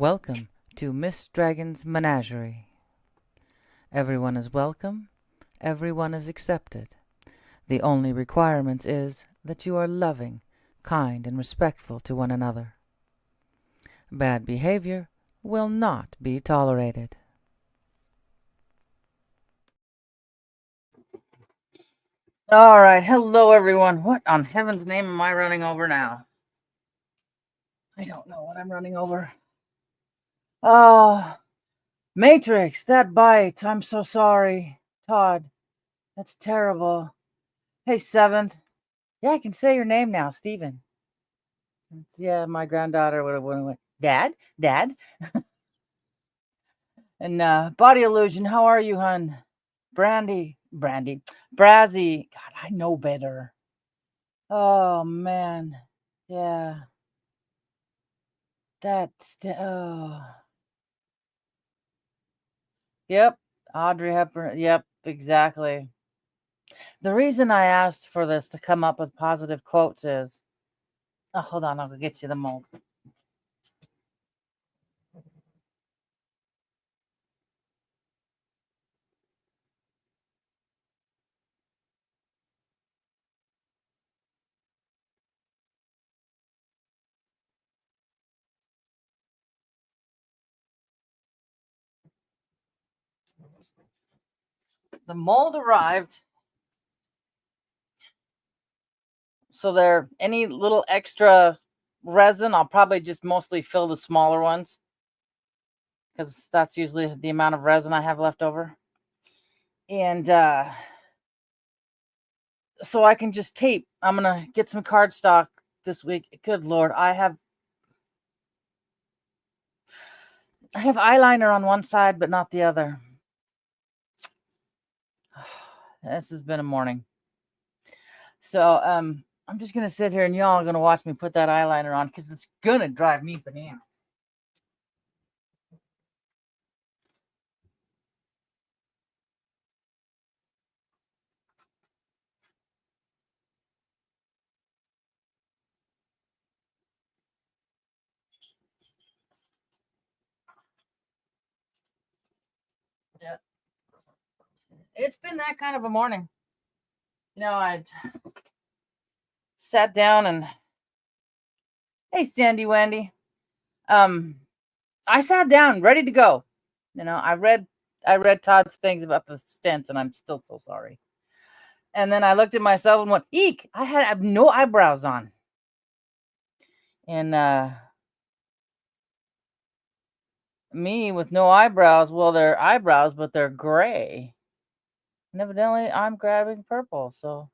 Welcome to Miss Dragon's Menagerie. Everyone is welcome, everyone is accepted. The only requirement is that you are loving, kind, and respectful to one another. Bad behavior will not be tolerated. All right, hello everyone. What on heaven's name am I running over now? I don't know what I'm running over. Oh, Matrix, that bite. I'm so sorry. Todd, that's terrible. Hey, Seventh. Yeah, I can say your name now, Steven. Yeah, my granddaughter would have went, Dad, Dad. And Body Illusion, how are you, hun? Brandy, Brazzy. God, I know better. Oh, man. Yeah. Oh. Yep, Audrey Hepburn. Yep, exactly. The reason I asked for this to come up with positive quotes is, oh, hold on, I'll go get you the mold. The mold arrived. So there, any little extra resin, I'll probably just mostly fill the smaller ones because that's usually the amount of resin I have left over. And so I can just tape. I'm gonna get some cardstock this week. Good Lord, I have eyeliner on one side, but not the other. This has been a morning. So I'm just gonna sit here and y'all are gonna watch me put that eyeliner on because it's gonna drive me bananas. Yeah. It's been that kind of a morning. I sat down and hey, Sandy Wendy. I sat down ready to go. I read Todd's things about the stents, and I'm still so sorry. And then I looked at myself and went, eek, I have no eyebrows on. And me with no eyebrows, well, they're eyebrows, but they're gray. And evidently I'm grabbing purple, so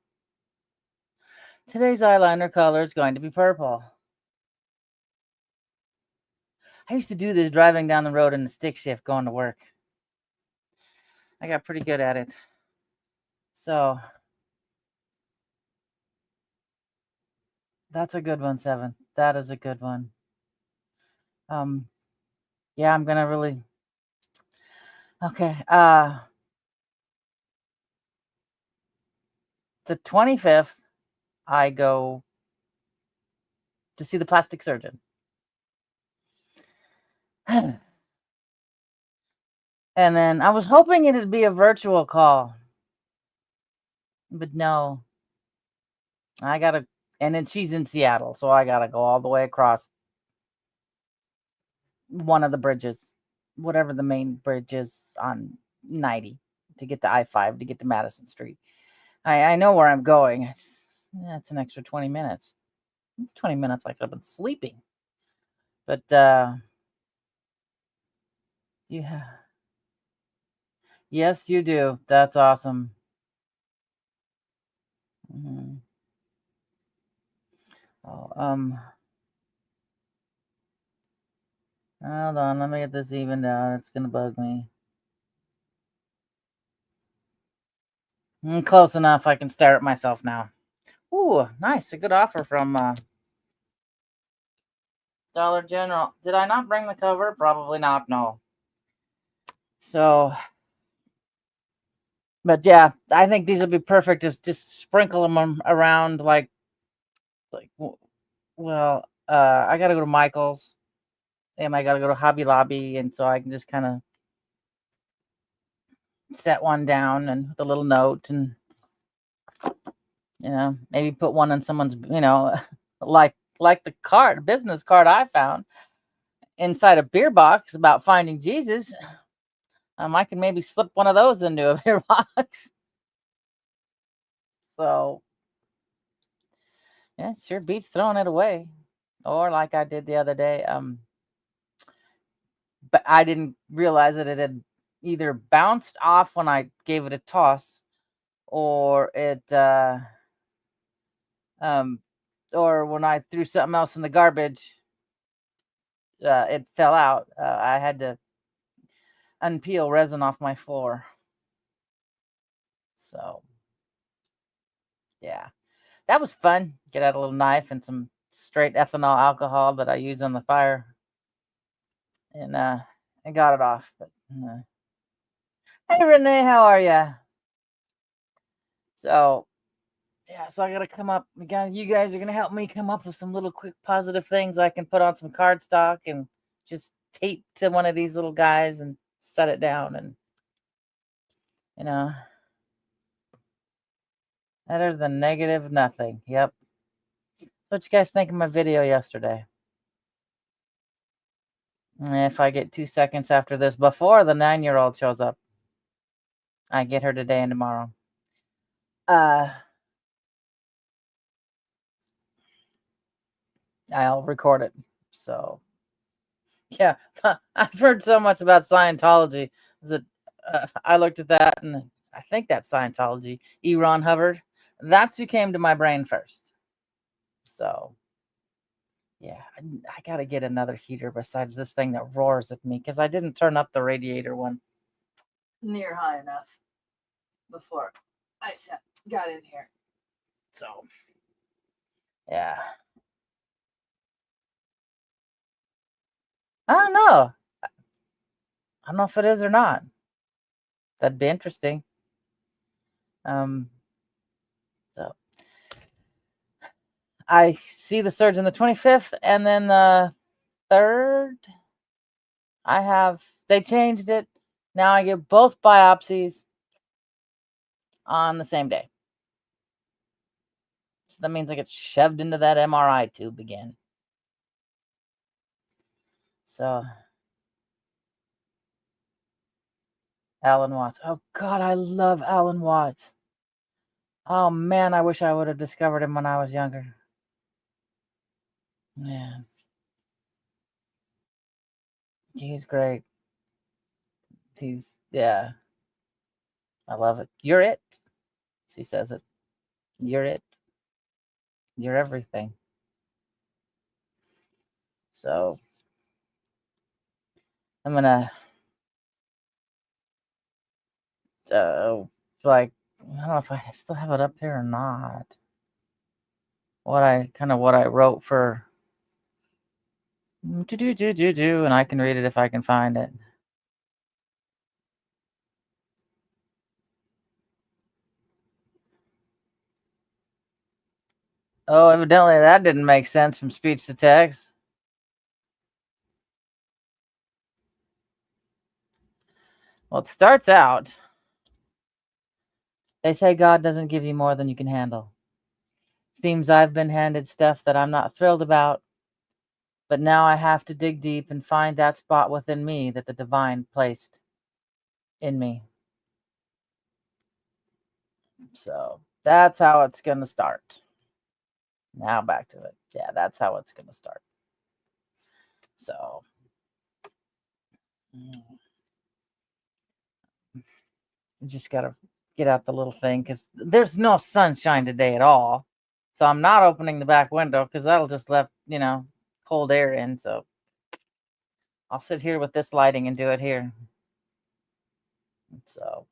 today's eyeliner color is going to be purple. I used to do this driving down the road in the stick shift going to work. I got pretty good at it. So that's a good one, Seven. That is a good one. Yeah, I'm gonna really. Okay. The 25th, I go to see the plastic surgeon. And then I was hoping it'd be a virtual call. But no. And then she's in Seattle, so I gotta go all the way across one of the bridges, whatever the main bridge is on 90 to get to I-5 to get to Madison Street. I know where I'm going. It's an extra 20 minutes. It's 20 minutes like I've been sleeping. But yeah. Yes, you do. That's awesome. Mm-hmm. Oh, hold on, let me get this evened out. It's gonna bug me. Close enough. I can stare at myself now. Ooh, nice. A good offer from Dollar General. Did I not bring the cover? Probably not. No. So, but yeah, I think these would be perfect. Just sprinkle them around like. Well, I gotta go to Michael's and I got to go to Hobby Lobby, and so I can just kind of set one down and with a little note, and maybe put one on someone's, like the business card I found inside a beer box about finding Jesus. I can maybe slip one of those into a beer box. So yeah, it sure beats throwing it away. Or like I did the other day, but I didn't realize that it had either bounced off when I gave it a toss, or or when I threw something else in the garbage, it fell out. I had to unpeel resin off my floor. So yeah, that was fun. Get out a little knife and some straight ethanol alcohol that I use on the fire, and I got it off. But hey, Renee, how are you? So yeah, so I gotta come up. You guys are gonna help me come up with some little quick positive things I can put on some cardstock and just tape to one of these little guys and set it down, and better than negative nothing. Yep. So what you guys think of my video yesterday? If I get 2 seconds after this, before the 9-year-old shows up, I get her today and tomorrow. I'll record it. So yeah, I've heard so much about Scientology that I looked at that, and I think that's Scientology. E. Ron Hubbard. That's who came to my brain first. So yeah, I got to get another heater besides this thing that roars at me, because I didn't turn up the radiator one near high enough before I got in here. So yeah, I don't know. I don't know if it is or not. That'd be interesting. So I see the surge on the 25th, and then the 3rd, they changed it. Now I get both biopsies on the same day. So that means I get shoved into that MRI tube again. So Alan Watts. Oh God, I love Alan Watts. Oh man, I wish I would have discovered him when I was younger. Man, he's great. Yeah, I love it. You're it. She says it. You're it. You're everything. So I'm gonna like, I don't know if I still have it up here or not. What I wrote for and I can read it if I can find it. Oh, evidently that didn't make sense from speech to text. Well, it starts out, they say God doesn't give you more than you can handle. Seems I've been handed stuff that I'm not thrilled about, but now I have to dig deep and find that spot within me that the divine placed in me. So that's how it's going to start. Now back to it. Yeah, that's how it's going to start. So just got to get out the little thing, because there's no sunshine today at all. So I'm not opening the back window, because that'll just let, cold air in. So I'll sit here with this lighting and do it here. So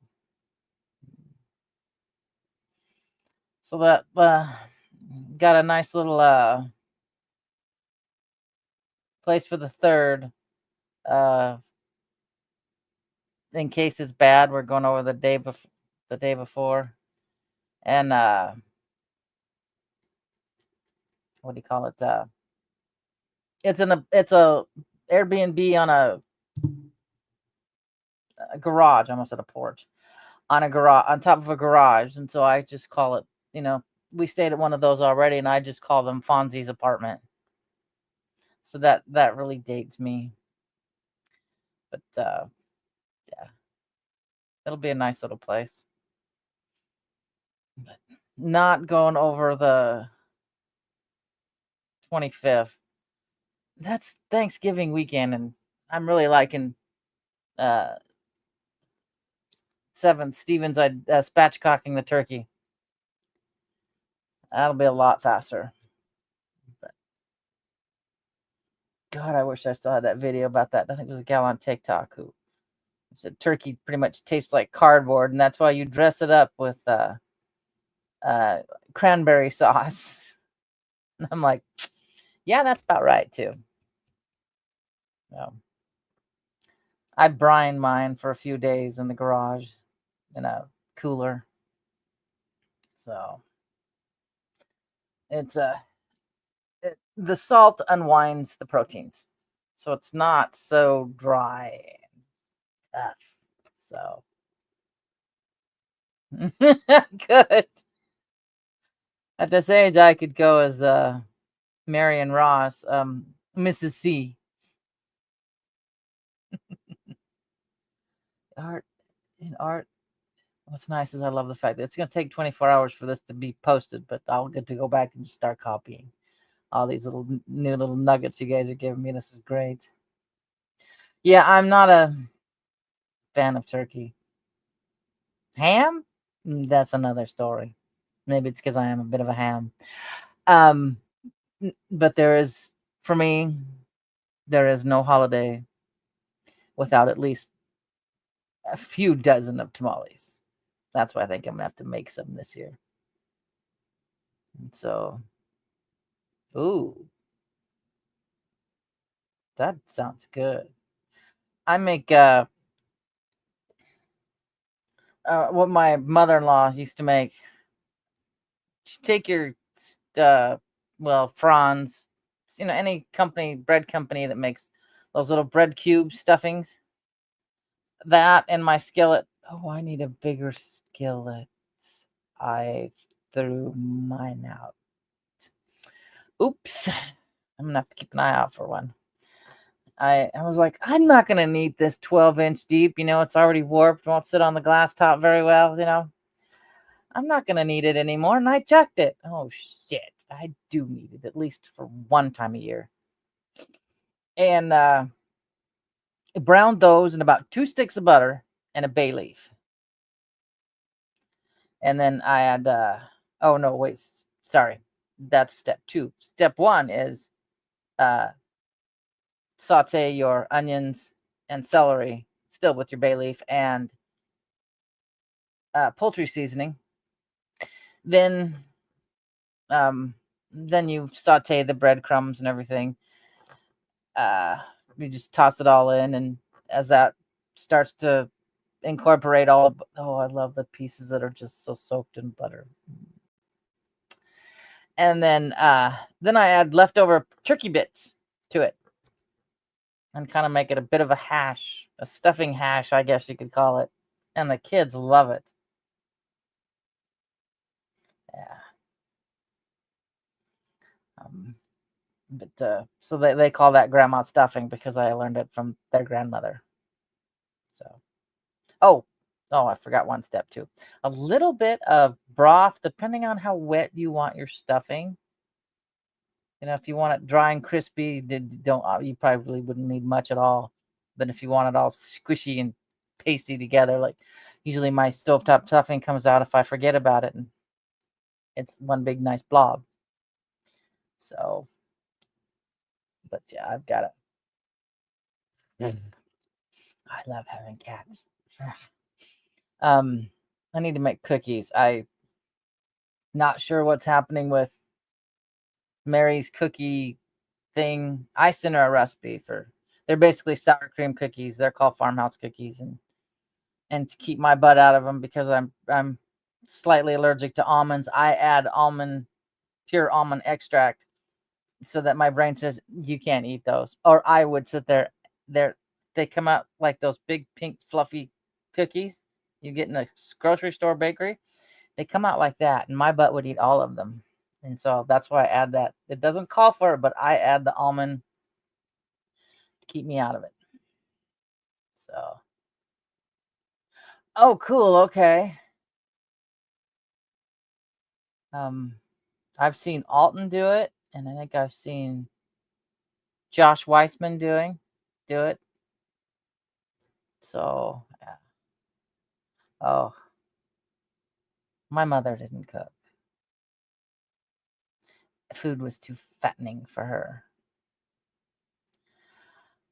that got a nice little place for the 3rd. In case it's bad, we're going over the day before, and what do you call it? It's a Airbnb on a garage. I almost said a porch. On a garage, on top of a garage. And so I just call it, we stayed at one of those already, and I just call them Fonzie's apartment. So that really dates me. But yeah, it'll be a nice little place. But not going over the 25th. That's Thanksgiving weekend, and I'm really liking 7th Stevens spatchcocking the turkey. That'll be a lot faster. But God, I wish I still had that video about that. I think it was a gal on TikTok who said turkey pretty much tastes like cardboard, and that's why you dress it up with cranberry sauce. And I'm like, yeah, that's about right too. I brine mine for a few days in the garage in a cooler. So it's the salt unwinds the proteins, so it's not so dry and tough. So good. At this age, I could go as Marion Ross, Mrs. C. Art. What's nice is I love the fact that it's going to take 24 hours for this to be posted, but I'll get to go back and just start copying all these new little nuggets you guys are giving me. This is great. Yeah, I'm not a fan of turkey. Ham? That's another story. Maybe it's because I am a bit of a ham. But for me, there is no holiday without at least a few dozen of tamales. That's why I think I'm going to have to make some this year. And so, ooh, that sounds good. I make what my mother-in-law used to make. She'd take your Franz, any bread company that makes those little bread cube stuffings. That and my skillet. Oh, I need a bigger skillet. I threw mine out. Oops. I'm gonna have to keep an eye out for one. I was like, I'm not gonna need this 12-inch deep. It's already warped. Won't sit on the glass top very well. I'm not gonna need it anymore. And I checked it. Oh shit. I do need it at least for one time a year. And browned those in about 2 sticks of butter and a bay leaf. And then I had oh no, wait, sorry. That's step 2. Step 1 is saute your onions and celery still with your bay leaf and poultry seasoning. Then you saute the breadcrumbs and everything. You just toss it all in, and as that starts to incorporate I love the pieces that are just so soaked in butter. And then I add leftover turkey bits to it and kind of make it a bit of a hash, a stuffing hash, I guess you could call it. And the kids love it. Yeah. But so they call that grandma stuffing because I learned it from their grandmother. So, I forgot one step too. A little bit of broth, depending on how wet you want your stuffing. If you want it dry and crispy, you probably wouldn't need much at all. But if you want it all squishy and pasty together, like usually my stovetop stuffing comes out if I forget about it, and it's one big nice blob. So, but yeah, I've got it. I love having cats. I need to make cookies. I not sure what's happening with Mary's cookie thing. I sent her a recipe they're basically sour cream cookies. They're called farmhouse cookies, and to keep my butt out of them because I'm slightly allergic to almonds, I add pure almond extract so that my brain says you can't eat those. Or I would sit there. They come out like those big pink fluffy cookies you get in a grocery store bakery. They come out like that, and my butt would eat all of them. And so that's why I add that. It doesn't call for it, but I add the almond to keep me out of it. So, oh, cool. Okay. I've seen Alton do it, and I think I've seen Josh Weissman do it. So, yeah. Oh, my mother didn't cook. Food was too fattening for her.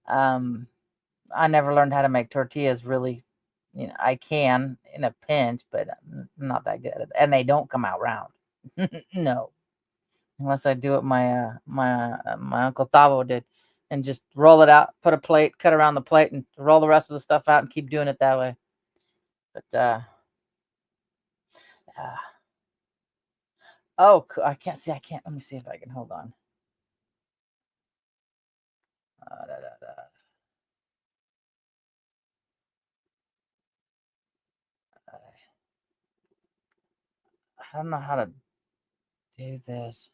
I never learned how to make tortillas really. I can in a pinch, but I'm not that good. And they don't come out round. No, unless I do what my uncle Tavo did, and just roll it out, put a plate, cut around the plate, and roll the rest of the stuff out, and keep doing it that way. But oh, I can't see. I can't. Let me see if I can hold on. Da, da, da. I don't know how to do this.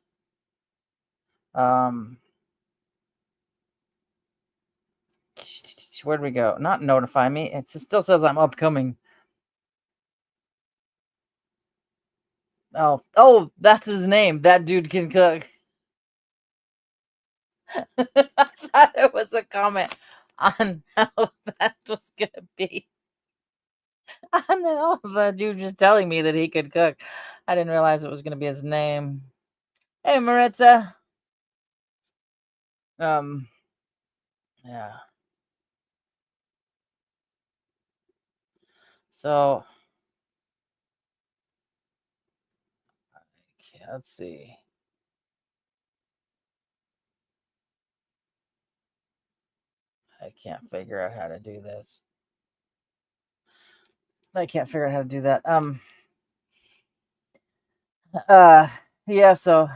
Where'd we go? Not notify me. It still says I'm upcoming. Oh, that's his name. That dude can cook. I thought it was a comment on how that was gonna be. I know the dude just telling me that he could cook. I didn't realize it was gonna be his name. Hey, Maritza. Yeah. So, okay, let's see. I can't figure out how to do this. I can't figure out how to do that. Yeah, so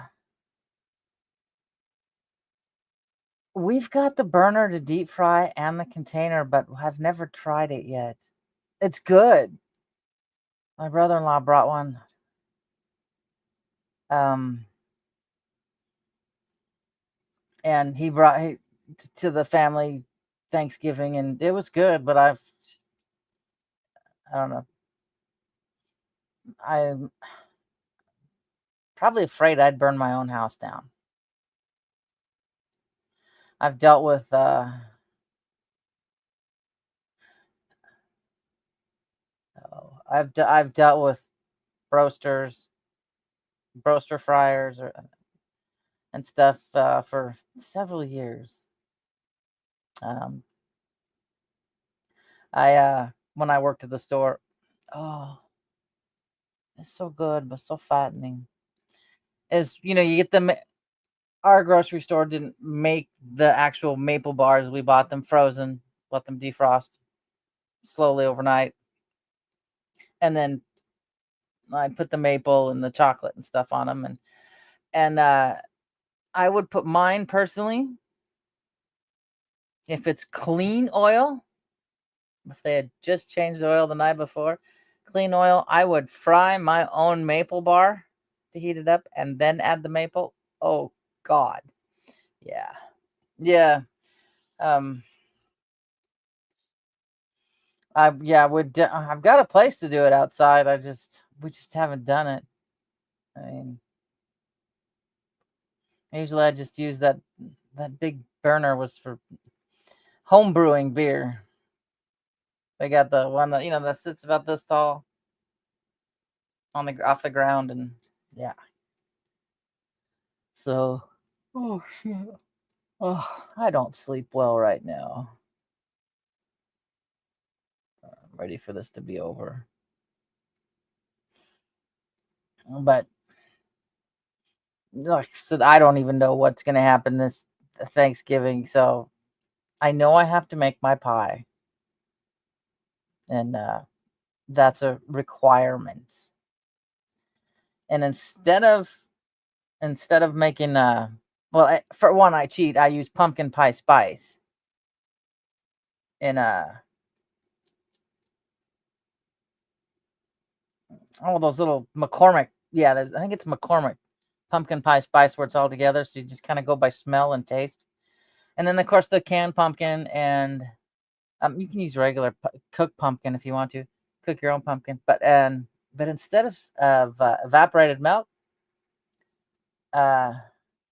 we've got the burner to deep fry and the container, but I've never tried it yet. It's good. My brother-in-law brought one. And he brought to the family Thanksgiving, and it was good, but I don't know. I'm probably afraid I'd burn my own house down. I've dealt with I've dealt with broaster fryers and stuff for several years. I when I worked at the store, oh, it's so good, but so fattening. You get them. Our grocery store didn't make the actual maple bars. We bought them frozen, let them defrost slowly overnight, and then I put the maple and the chocolate and stuff on them, and I would put mine personally, if it's clean oil, if they had just changed the oil the night before, clean oil, I would fry my own maple bar to heat it up and then add the maple. Oh God. Yeah. Yeah. I've got a place to do it outside. We just haven't done it. I mean, usually I just use that big burner was for home brewing beer. They got the one that sits about this tall off the ground, and yeah. So, oh shit. Oh, I don't sleep well right now. I'm ready for this to be over. But like I said, I don't even know what's going to happen this Thanksgiving. So I know I have to make my pie. And that's a requirement. And instead of making Well, for one, I cheat. I use pumpkin pie spice in those little McCormick. Yeah, I think it's McCormick pumpkin pie spice where it's all together. So you just kind of go by smell and taste. And then, of course, the canned pumpkin, and you can use regular cooked pumpkin if you want to cook your own pumpkin. But instead of evaporated milk,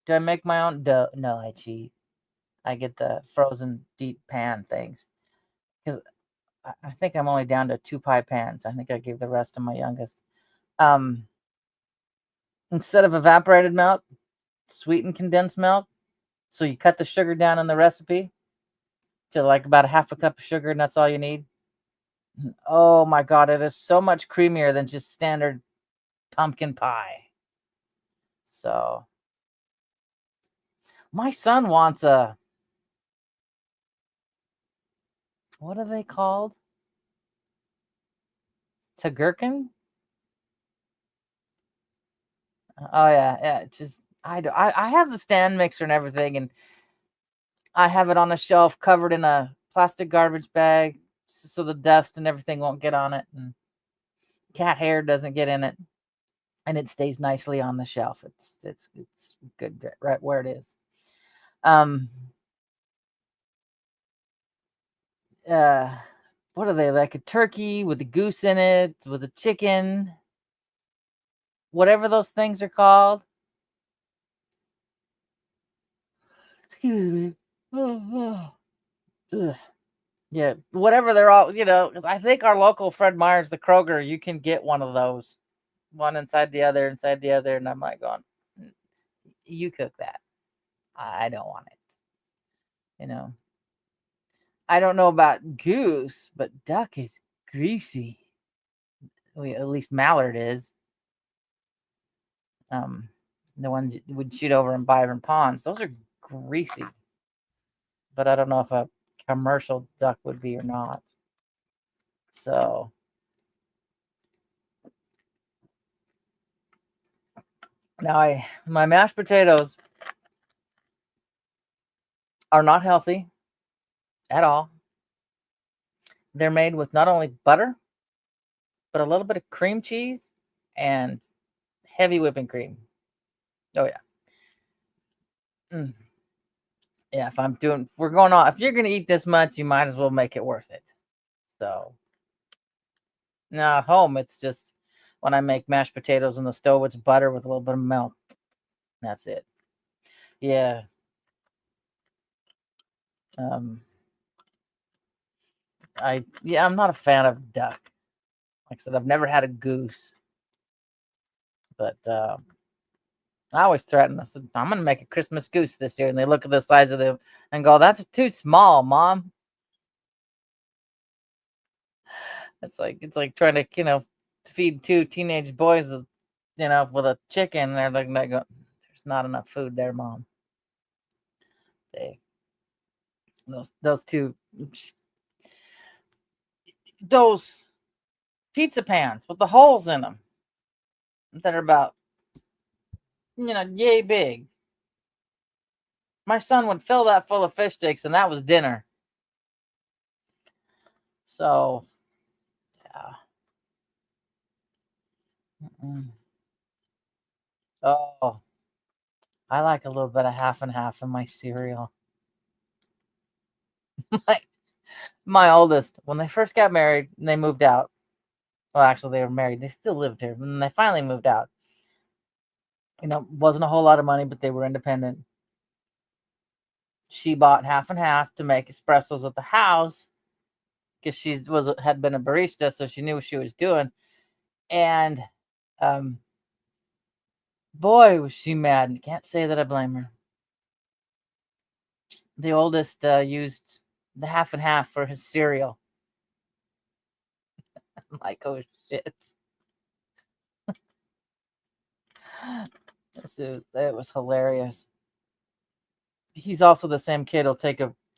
do I make my own? No, I cheat. I get the frozen deep pan things because I think I'm only down to 2 pie pans. I think I gave the rest to my youngest. Instead of evaporated milk, sweetened condensed milk. So you cut the sugar down in the recipe to like about a half a cup of sugar, and that's all you need. Oh my God, it is so much creamier than just standard pumpkin pie. So my son wants what are they called? Tagurkin? Oh yeah. Just I have the stand mixer and everything, and I have it on a shelf covered in a plastic garbage bag so the dust and everything won't get on it, and cat hair doesn't get in it, and it stays nicely on the shelf. It's good right where it is. What are they, like a turkey with a goose in it, with a chicken, whatever those things are called. Excuse me. Ugh. Yeah, whatever they're all, because I think our local Fred Meyer's, the Kroger, you can get one of those, one inside the other, and I'm like going, you cook that. I don't want it. I don't know about goose, but duck is greasy. At least mallard is. The ones you would shoot over in Byron Ponds, those are greasy. But I don't know if a commercial duck would be or not. So now my mashed potatoes are not healthy at all. They're made with not only butter, but a little bit of cream cheese and heavy whipping cream. Oh yeah. Yeah, if you're going to eat this much, you might as well make it worth it. So now at home, it's just when I make mashed potatoes on the stove, it's butter with a little bit of milk. That's it. Yeah. I'm not a fan of duck. Like I said, I've never had a goose, but I always threaten. I said, I'm going to make a Christmas goose this year. And they look at the size of them and go, that's too small, Mom. It's like trying to, feed 2 teenage boys, with a chicken. They're like, there's not enough food there, Mom. Those pizza pans with the holes in them that are about, yay big. My son would fill that full of fish sticks, and that was dinner. So, yeah. Oh, I like a little bit of half and half in my cereal. my oldest, when they first got married and they moved out. Well, actually, they were married. They still lived here. When they finally moved out, wasn't a whole lot of money, but they were independent. She bought half and half to make espressos at the house because she had been a barista, so she knew what she was doing. And boy, was she mad. And can't say that I blame her. The oldest used the half and half for his cereal. I'm like, oh shit. It was hilarious. He's also the same kid who'll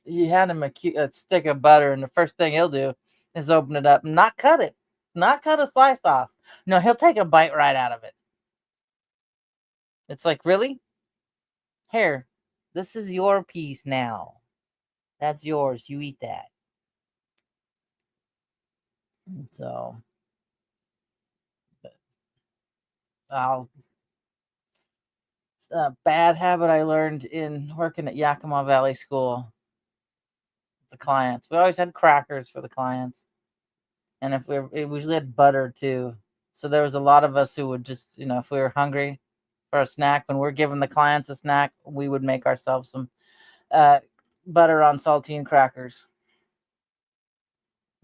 you hand him a stick of butter, and the first thing he'll do is open it up and not cut it, not cut a slice off. No, he'll take a bite right out of it. It's like, really? Here, This is your piece now. That's yours. You eat that. So, I'll a bad habit I learned in working at Yakima Valley School. The clients, we always had crackers for the clients, and if we usually had butter too. So there was a lot of us who would just, if we were hungry for a snack, when we're giving the clients a snack, we would make ourselves some butter on saltine crackers.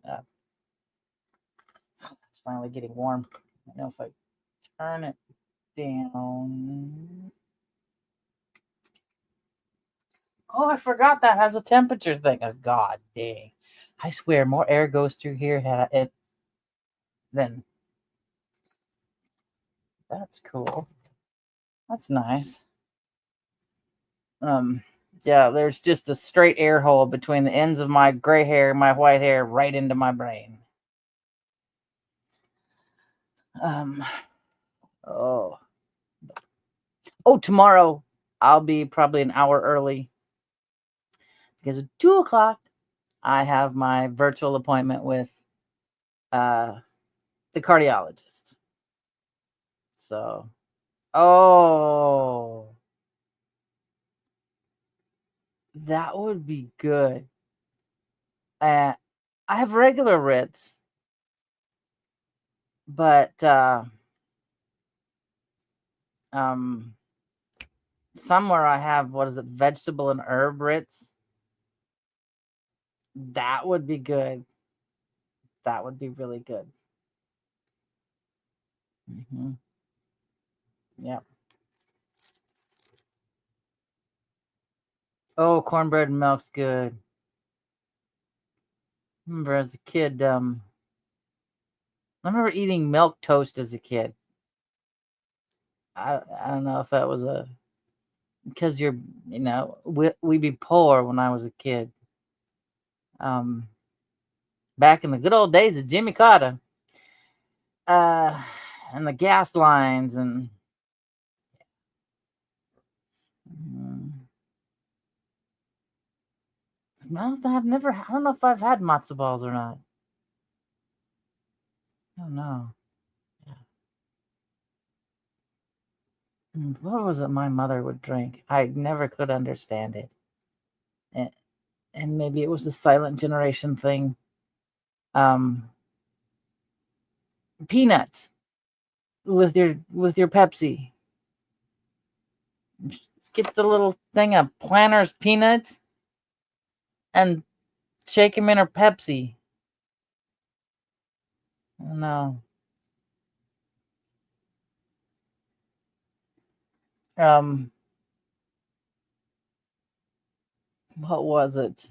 It's finally getting warm. I know if I turn it down. Oh, I forgot that has a temperature thing. Oh, God dang. I swear, more air goes through here than. That's cool. That's nice. Yeah, there's just a straight air hole between the ends of my gray hair, my white hair, right into my brain. Oh, tomorrow I'll be probably an hour early because at 2:00 I have my virtual appointment with the cardiologist. So, that would be good. I have regular Ritz, but somewhere I have, what is it, vegetable and herb Ritz. That would be good. That would be really good. Mm-hmm. Yep. Oh, cornbread and milk's good. Remember as a kid, I remember eating milk toast as a kid. I don't know if that was because we'd be poor when I was a kid. Back in the good old days of Jimmy Carter, and the gas lines and. I don't know if I've had matzo balls or not. I don't know. Yeah. What was it my mother would drink? I never could understand it. And maybe it was the silent generation thing. Peanuts with your Pepsi. Get the little thing of Planters peanuts and shake them in her Pepsi. No. What was it?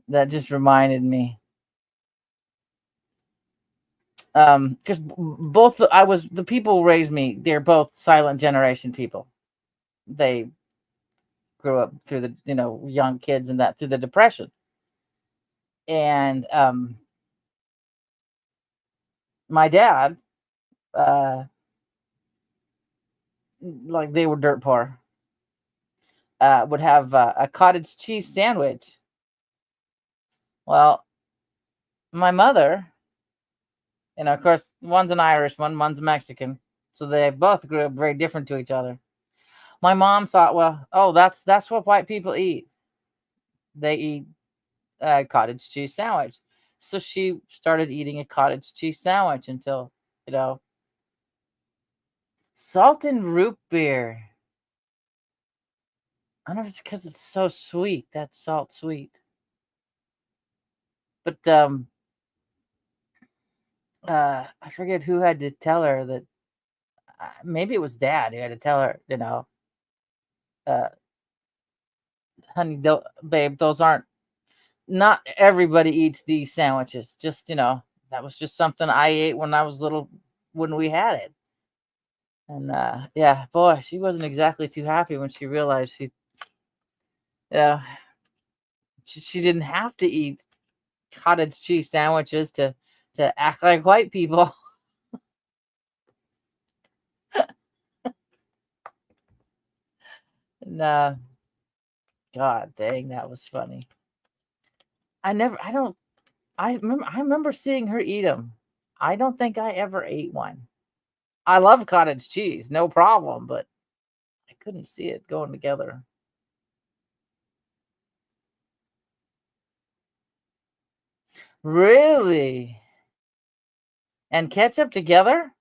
That just reminded me. Because the people who raised me, they're both silent generation people. They grew up through the, young kids and that through the Depression. And my dad, like they were dirt poor, would have a cottage cheese sandwich. Well, my mother, of course, one's an Irish one, one's a Mexican, so they both grew up very different to each other. My mom thought, well, that's what white people eat. They eat a cottage cheese sandwich. So she started eating a cottage cheese sandwich until, salt and root beer. I don't know if it's because it's so sweet. That's salt sweet. But I forget who had to tell her that. Maybe it was Dad who had to tell her, honey, babe, those aren't. Not everybody eats these sandwiches. Just that was just something I ate when I was little, when we had it. And yeah, boy, she wasn't exactly too happy when she realized she didn't have to eat cottage cheese sandwiches to act like white people. No, God dang, that was funny. I remember seeing her eat them. I don't think I ever ate one. I love cottage cheese, no problem, but I couldn't see it going together. Really? And ketchup together?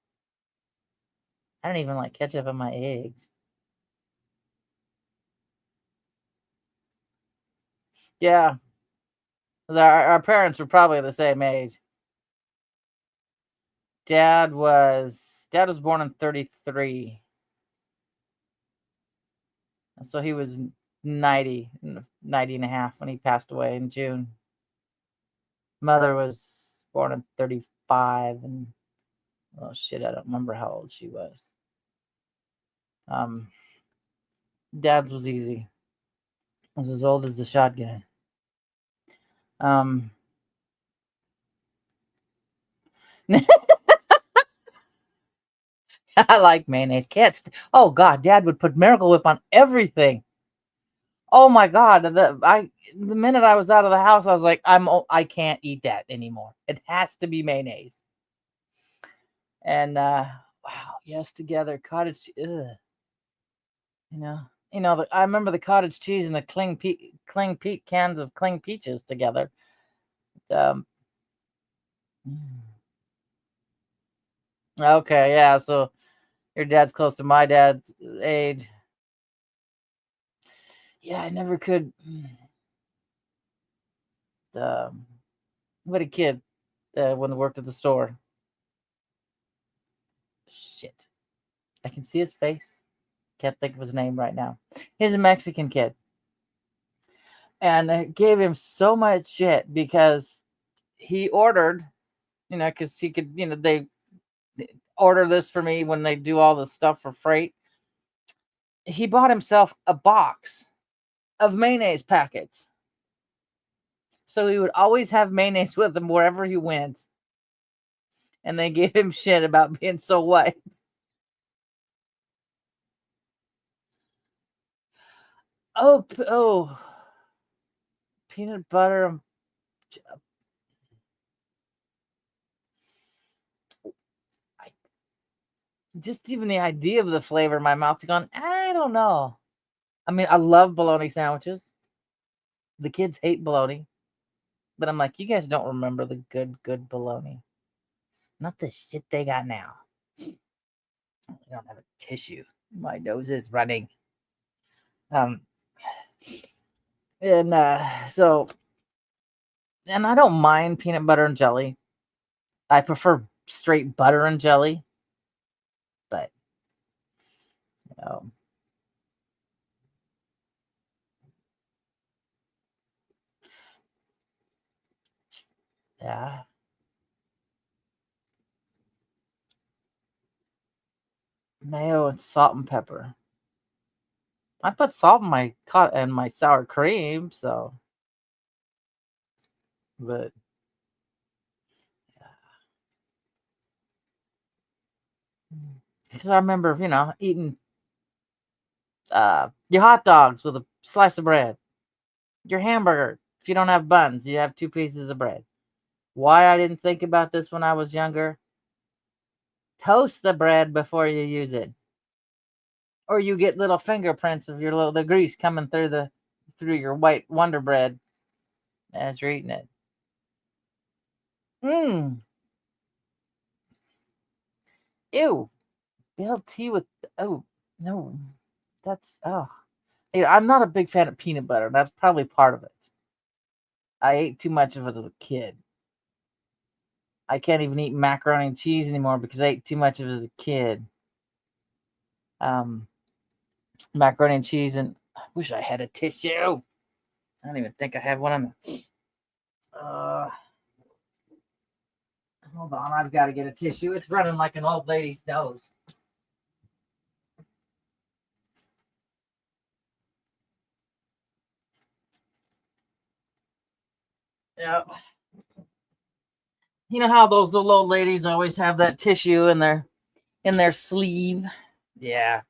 I don't even like ketchup on my eggs. Yeah. Our parents were probably the same age. Dad was born in 33. So he was 90 and a half when he passed away in June. Mother was born in 35 and oh shit, I don't remember how old she was. Dad was easy. Was as old as the shotgun. I like mayonnaise. Oh God, Dad would put Miracle Whip on everything. Oh my God, the minute I was out of the house, I was like, I can't eat that anymore. It has to be mayonnaise. And wow, yes, together cottage. Ugh. I remember the cottage cheese and the Cling Peak cans of Cling Peaches together. Okay, yeah. So your dad's close to my dad's age. Yeah, I never could. What a kid when I worked at the store. Shit, I can see his face. Can't think of his name right now. He's a Mexican kid, and they gave him so much shit because he ordered, because he could, they order this for me when they do all the stuff for freight. He bought himself a box of mayonnaise packets. So he would always have mayonnaise with him wherever he went. And they gave him shit about being so white. Oh, peanut butter. Just even the idea of the flavor in my mouth gone, I don't know. I mean, I love bologna sandwiches. The kids hate bologna. But I'm like, you guys don't remember the good bologna. Not the shit they got now. I don't have a tissue. My nose is running. And so, and I don't mind peanut butter and jelly. I prefer straight butter and jelly. But, yeah. Mayo and salt and pepper. I put salt in my sour cream, so. But because I remember, eating your hot dogs with a slice of bread, your hamburger. If you don't have buns, you have 2 pieces of bread. Why I didn't think about this when I was younger? Toast the bread before you use it, or you get little fingerprints of the grease coming through your white Wonder Bread as you're eating it. Ew. BLT with no, that's I'm not a big fan of peanut butter. That's probably part of it. I ate too much of it as a kid. I can't even eat macaroni and cheese anymore because I ate too much of it as a kid. Macaroni and cheese, and I wish I had a tissue. I don't even think I have one on the. Hold on, I've got to get a tissue. It's running like an old lady's nose. Yeah. You know how those little old ladies always have that tissue in their sleeve? Yeah.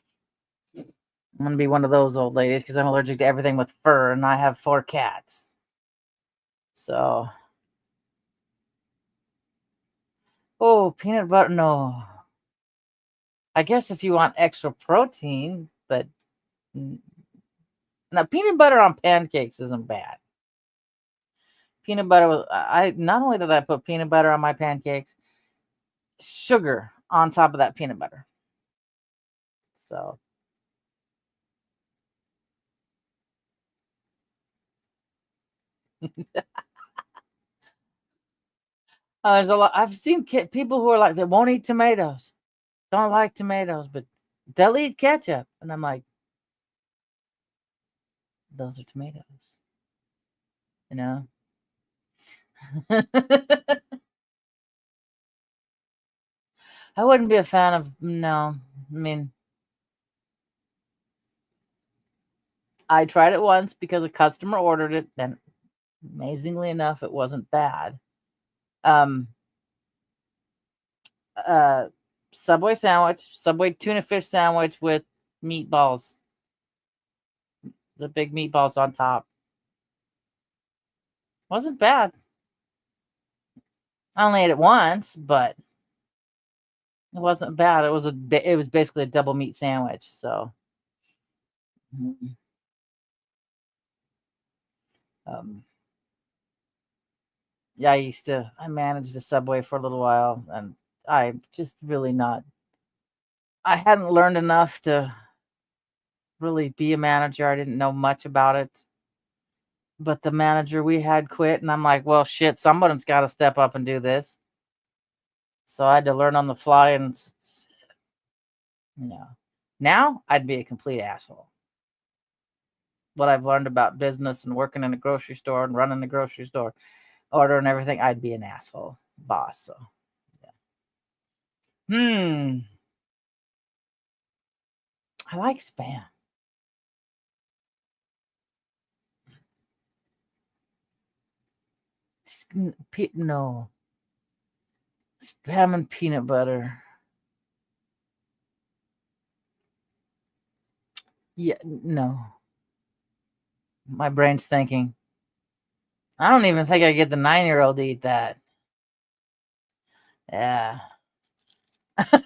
I'm going to be one of those old ladies because I'm allergic to everything with fur, and I have 4 cats. So, oh, peanut butter, no. I guess if you want extra protein, but now peanut butter on pancakes isn't bad. Peanut butter was, I not only did I put peanut butter on my pancakes, sugar on top of that peanut butter. So there's a lot. I've seen people who are like, they won't eat tomatoes, don't like tomatoes, but they'll eat ketchup. And I'm like, those are tomatoes, you know? I wouldn't be a fan of, no. I mean, I tried it once because a customer ordered it, and amazingly enough, it wasn't bad. Subway sandwich, Subway tuna fish sandwich with meatballs, the big meatballs on top. Wasn't bad. I only ate it once, but it wasn't bad. It was basically a double meat sandwich. So, yeah, I managed a Subway for a little while, and I just really not. I hadn't learned enough to really be a manager. I didn't know much about it. But the manager we had quit, and I'm like, well, shit, somebody's got to step up and do this. So I had to learn on the fly, and now I'd be a complete asshole. What I've learned about business and working in a grocery store and running a grocery store, ordering everything, I'd be an asshole boss. So, yeah. I like Spam. No. Spam and peanut butter. Yeah, no. My brain's thinking, I don't even think I get the 9-year-old to eat that. Yeah. That's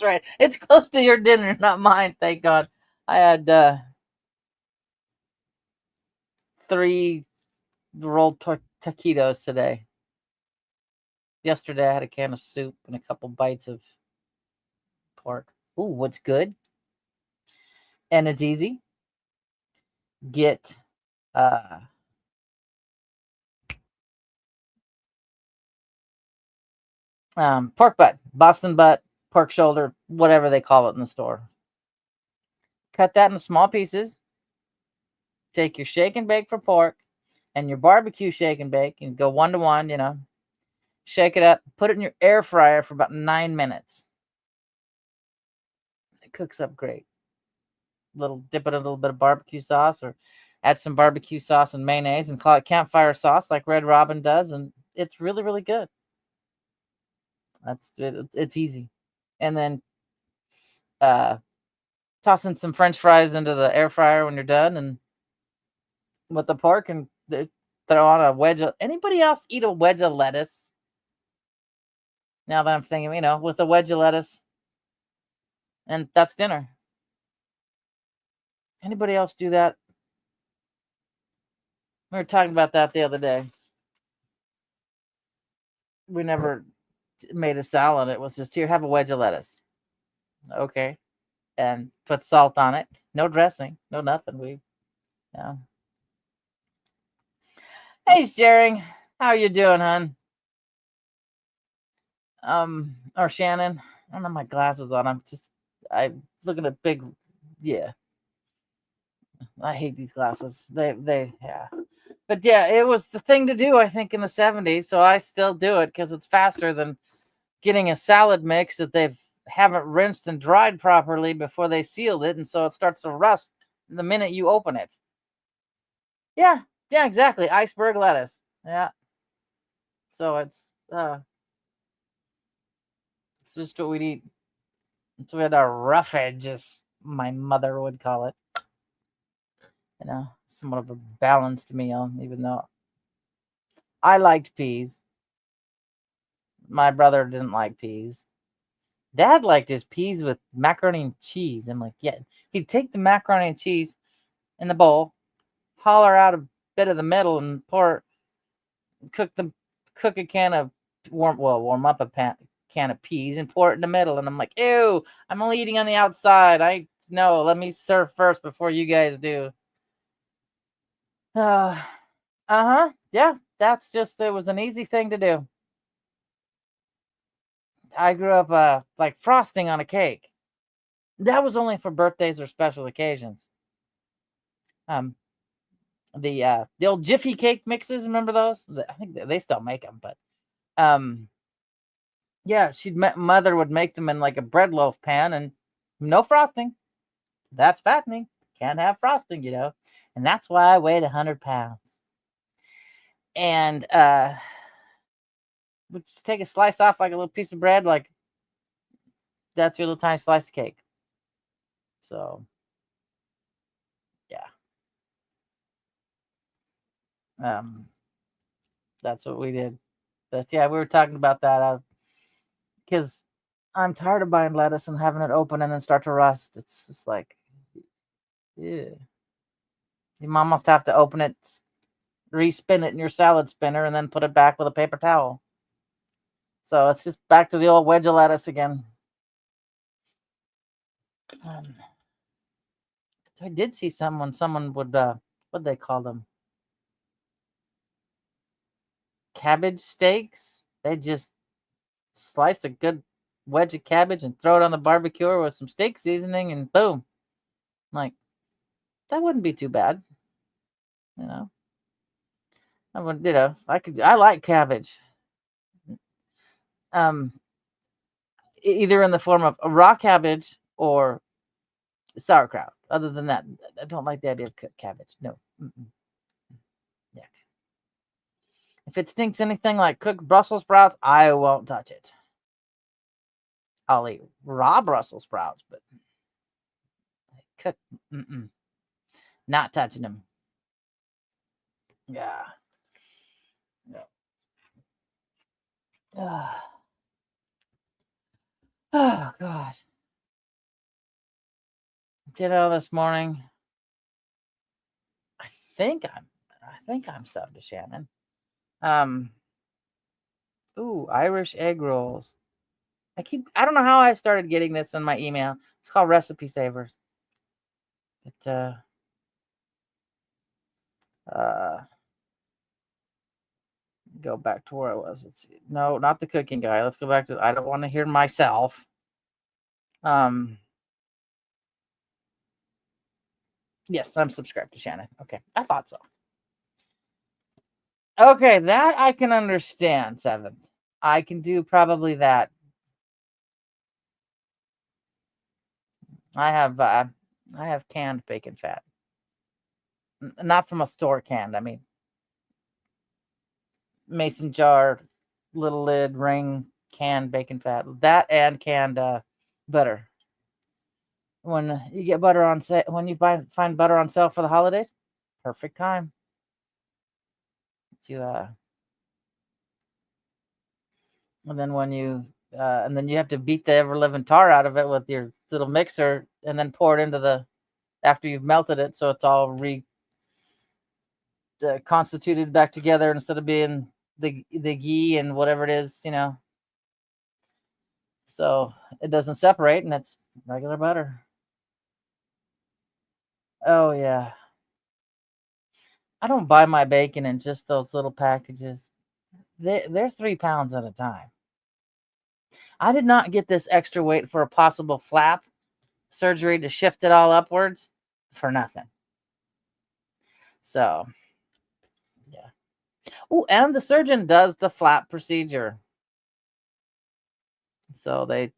right. It's close to your dinner, not mine, thank God. I had 3 rolled taquitos today. Yesterday I had a can of soup and a couple bites of pork. Ooh, what's good? And it's easy. Get pork butt, Boston butt, pork shoulder, whatever they call it in the store. Cut that into small pieces. Take your shake and bake for pork and your barbecue shake and bake and go 1 to 1, shake it up, put it in your air fryer for about 9 minutes. It cooks up great. Dip it in a little bit of barbecue sauce, or add some barbecue sauce and mayonnaise and call it campfire sauce like Red Robin does, and it's really, really good. That's it. It's easy. And then toss in some French fries into the air fryer when you're done, and with the pork, and throw on a wedge of. Anybody else eat a wedge of lettuce? Now that I'm thinking, with a wedge of lettuce, and that's dinner. Anybody else do that? We were talking about that the other day. We never made a salad. It was just, here, have a wedge of lettuce. Okay. And put salt on it. No dressing. No nothing. Hey, Sharing. How you doing, hon? Or Shannon. I don't have my glasses on. I'm looking at big, yeah. I hate these glasses. Yeah. But yeah, it was the thing to do, I think, in the 70s. So I still do it because it's faster than getting a salad mix that they haven't rinsed and dried properly before they sealed it. And so it starts to rust the minute you open it. Yeah, exactly. Iceberg lettuce. Yeah. So it's just what we'd eat. So we had our rough edge, as my mother would call it. Somewhat of a balanced meal, even though I liked peas. My brother didn't like peas. Dad liked his peas with macaroni and cheese. I'm like, yeah. He'd take the macaroni and cheese in the bowl, holler out a bit of the middle, and cook a can of warm up a can of peas and pour it in the middle. And I'm like, ew, I'm only eating on the outside. No, let me serve first before you guys do. Yeah, it was an easy thing to do. I grew up like frosting on a cake. That was only for birthdays or special occasions. The old Jiffy cake mixes, remember those? I think they still make them, but yeah, mother would make them in like a bread loaf pan and no frosting. That's fattening. Can't have frosting, and that's why I weighed 100 pounds. And we'd just take a slice off like a little piece of bread, like that's your little tiny slice of cake. So yeah, that's what we did. But yeah, we were talking about that because I'm tired of buying lettuce and having it open and then start to rust. It's just like, yeah. You almost have to open it, respin it in your salad spinner, and then put it back with a paper towel. So it's just back to the old wedge of lettuce again. I did see someone would, what'd they call them? Cabbage steaks. They just slice a good wedge of cabbage and throw it on the barbecue with some steak seasoning, and boom. Like, that wouldn't be too bad. I would, I like cabbage. Either in the form of a raw cabbage or sauerkraut. Other than that, I don't like the idea of cooked cabbage. No. Yeah. If it stinks anything like cooked Brussels sprouts, I won't touch it. I'll eat raw Brussels sprouts, but cooked, not touching them. Yeah. Oh God. This morning. I think I'm subbed to Shannon. Irish egg rolls. I don't know how I started getting this in my email. It's called Recipe Savers. But go back to where I was. Let's see. No, not the cooking guy. Let's go back to, I don't want to hear myself. Yes, I'm subscribed to Shannon. Okay, I thought so. Okay, that I can understand, 7th. I can do probably that. I have canned bacon fat. Not from a store canned. I mean, mason jar, little lid, ring, canned bacon fat. That and canned butter. When you get butter on sale, when you find butter on sale for the holidays, perfect time to and then you have to beat the ever living tar out of it with your little mixer, and then pour it into after you've melted it, so it's all constituted back together instead of being the ghee and whatever it is, so it doesn't separate, and it's regular butter. Oh yeah. I don't buy my bacon in just those little packages. They're 3 pounds at a time. I did not get this extra weight for a possible flap surgery to shift it all upwards for nothing. So, yeah. Oh, and the surgeon does the flap procedure. So they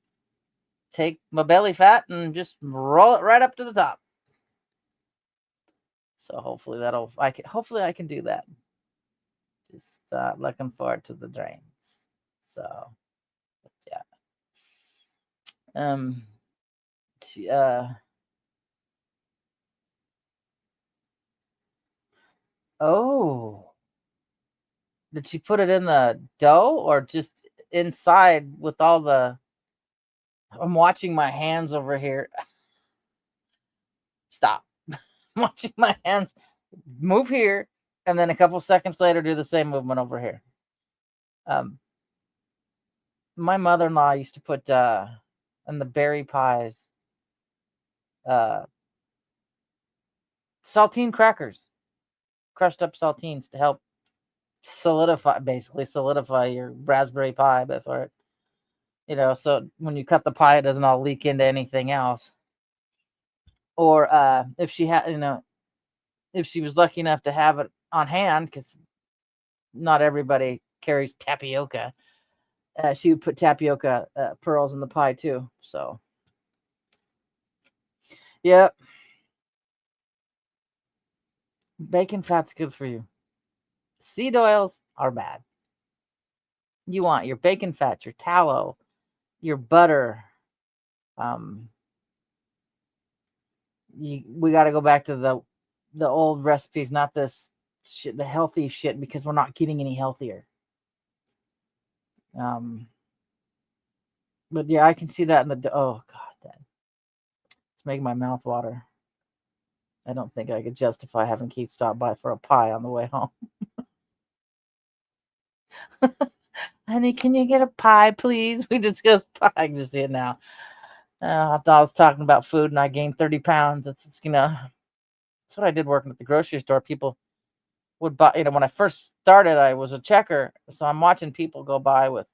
take my belly fat and just roll it right up to the top. So hopefully hopefully I can do that. Just looking forward to the drains. So, yeah. She, oh, did she put it in the dough or just inside with all the? I'm watching my hands over here. Stop. I'm watching my hands move here, and then a couple seconds later do the same movement over here. My mother-in-law used to put in the berry pies uh saltine crackers, crushed up saltines to help solidify your raspberry pie before it, so when you cut the pie it doesn't all leak into anything else. Or if she had, if she was lucky enough to have it on hand, because not everybody carries tapioca, she would put tapioca pearls in the pie too. So yep, bacon fat's good for you. Seed oils are bad. You want your bacon fat, your tallow, your butter. We got to go back to the old recipes, not this shit, the healthy shit, because we're not getting any healthier. But yeah, I can see that in the, oh God, it's making my mouth water. I don't think I could justify having Keith stop by for a pie on the way home. Honey, can you get a pie, please? We discussed pie. I can just see it now. I thought I was talking about food and I gained 30 pounds. It's that's what I did working at the grocery store. People would buy, when I first started, I was a checker. So I'm watching people go by with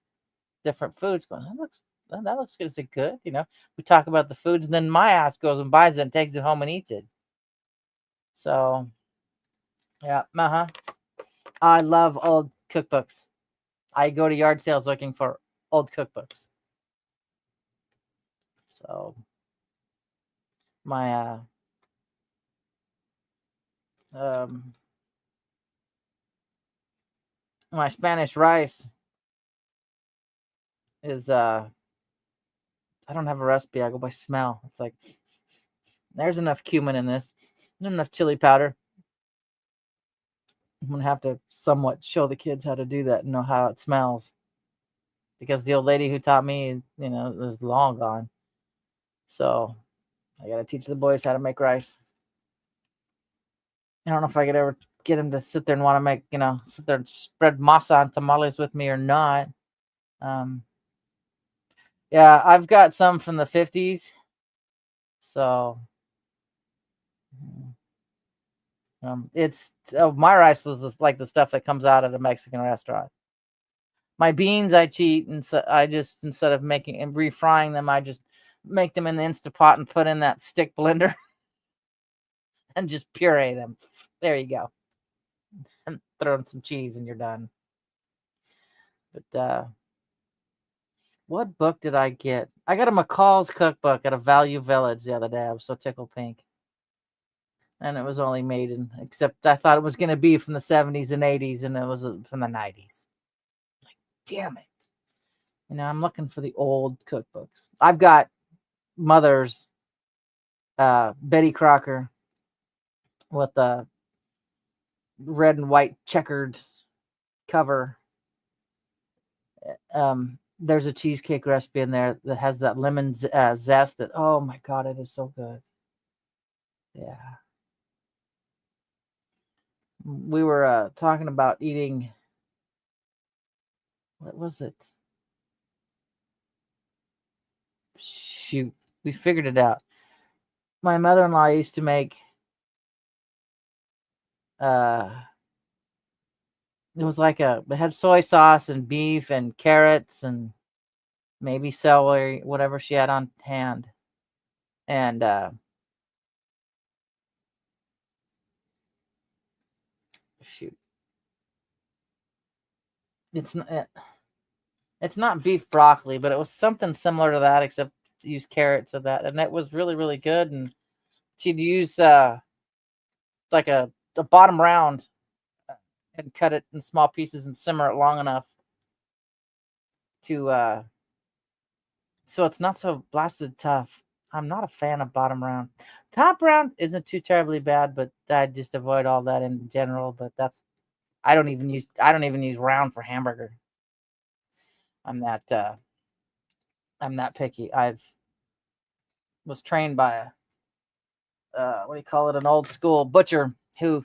different foods going, that looks good. Is it good? We talk about the foods and then my ass goes and buys it and takes it home and eats it. So yeah, I love old cookbooks. I go to yard sales looking for old cookbooks. So my my Spanish rice is I don't have a recipe. I go by smell. It's like there's enough cumin in this, not enough chili powder. I'm gonna have to somewhat show the kids how to do that and know how it smells, because the old lady who taught me, is long gone. So I gotta teach the boys how to make rice. I don't know if I could ever get him to sit there and want to make, sit there and spread masa on tamales with me or not. Yeah, I've got some from the 50s. So it's my rice was just like the stuff that comes out at a Mexican restaurant. My beans, I cheat, and so I just, instead of making and refrying them, I just make them in the Instapot and put in that stick blender and just puree them. There you go. And throw in some cheese and you're done. But what book did I get? I got a McCall's cookbook at a Value Village the other day. I was so tickled pink. And it was only made except I thought it was going to be from the 70s and 80s, and it was from the 90s. Like, damn it. I'm looking for the old cookbooks. I've got Mother's Betty Crocker with the red and white checkered cover. There's a cheesecake recipe in there that has that lemon zest. That, oh my God, it is so good. Yeah. We were talking about eating. What was it? Shoot, we figured it out. My mother-in-law used to make it was like it had soy sauce and beef and carrots and maybe celery, whatever she had on hand. And shoot, it's not beef broccoli, but it was something similar to that, except use carrots of that, and it was really, really good. And she'd use like a bottom round and cut it in small pieces and simmer it long enough to so it's not so blasted tough. I'm not a fan of bottom round. Top round isn't too terribly bad, but I just avoid all that in general. But I don't even use round for hamburger. I'm that picky. I've was trained by what do you call it, an old school butcher who,